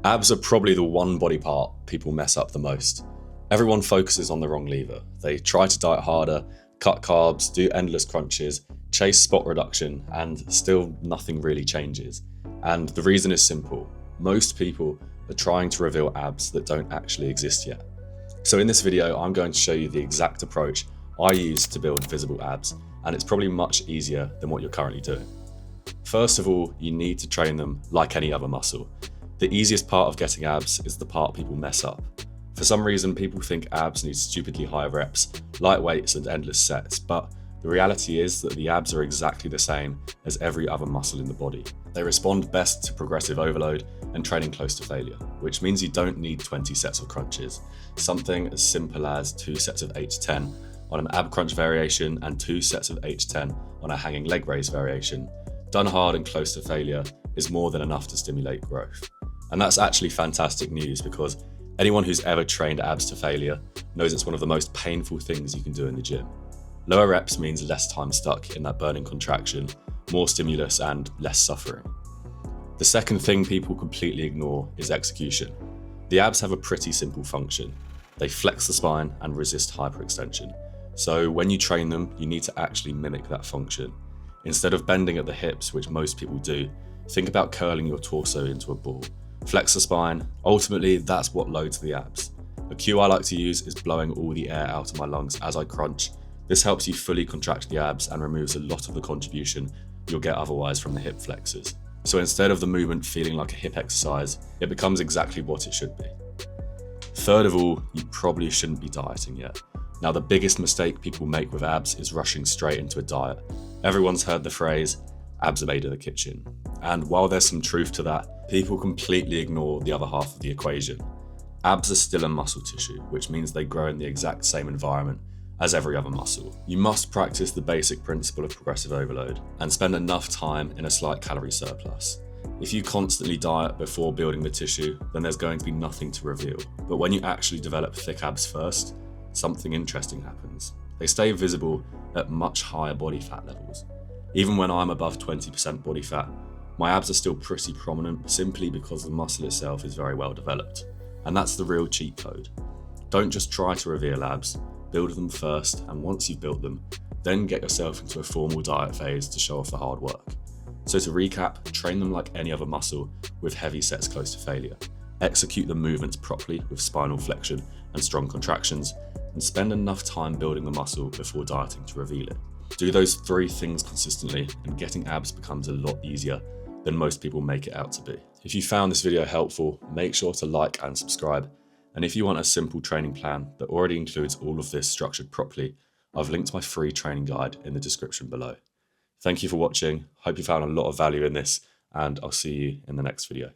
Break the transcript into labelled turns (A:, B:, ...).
A: Abs are probably the one body part people mess up the most. Everyone focuses on the wrong lever. They try to diet harder, cut carbs, do endless crunches, chase spot reduction, and still nothing really changes. And the reason is simple. Most people are trying to reveal abs that don't actually exist yet. So in this video, I'm going to show you the exact approach I use to build visible abs, and it's probably much easier than what you're currently doing. First of all, you need to train them like any other muscle. The easiest part of getting abs is the part people mess up. For some reason, people think abs need stupidly high reps, light weights and endless sets, but the reality is that the abs are exactly the same as every other muscle in the body. They respond best to progressive overload and training close to failure, which means you don't need 20 sets of crunches. Something as simple as 2 sets of 8 to 10 on an ab crunch variation and 2 sets of 8 to 10 on a hanging leg raise variation, done hard and close to failure, is more than enough to stimulate growth. And that's actually fantastic news, because anyone who's ever trained abs to failure knows it's one of the most painful things you can do in the gym. Lower reps means less time stuck in that burning contraction, more stimulus and less suffering. The second thing people completely ignore is execution. The abs have a pretty simple function. They flex the spine and resist hyperextension. So when you train them, you need to actually mimic that function. Instead of bending at the hips, which most people do, think about curling your torso into a ball. Flex the spine. Ultimately, that's what loads the abs. A cue I like to use is blowing all the air out of my lungs as I crunch. This helps you fully contract the abs and removes a lot of the contribution you'll get otherwise from the hip flexors. So instead of the movement feeling like a hip exercise, it becomes exactly what it should be. Third of all, you probably shouldn't be dieting yet. Now, the biggest mistake people make with abs is rushing straight into a diet. Everyone's heard the phrase, abs are made in the kitchen. And while there's some truth to that, people completely ignore the other half of the equation. Abs are still a muscle tissue, which means they grow in the exact same environment as every other muscle. You must practice the basic principle of progressive overload and spend enough time in a slight calorie surplus. If you constantly diet before building the tissue, then there's going to be nothing to reveal. But when you actually develop thick abs first, something interesting happens. They stay visible at much higher body fat levels. Even when I'm above 20% body fat, my abs are still pretty prominent simply because the muscle itself is very well developed. And that's the real cheat code. Don't just try to reveal abs, build them first, and once you've built them, then get yourself into a formal diet phase to show off the hard work. So to recap, train them like any other muscle with heavy sets close to failure. Execute the movements properly with spinal flexion and strong contractions, and spend enough time building the muscle before dieting to reveal it. Do those 3 things consistently, and getting abs becomes a lot easier than most people make it out to be. If you found this video helpful, make sure to like and subscribe. And if you want a simple training plan that already includes all of this structured properly, I've linked my free training guide in the description below. Thank you for watching. Hope you found a lot of value in this, and I'll see you in the next video.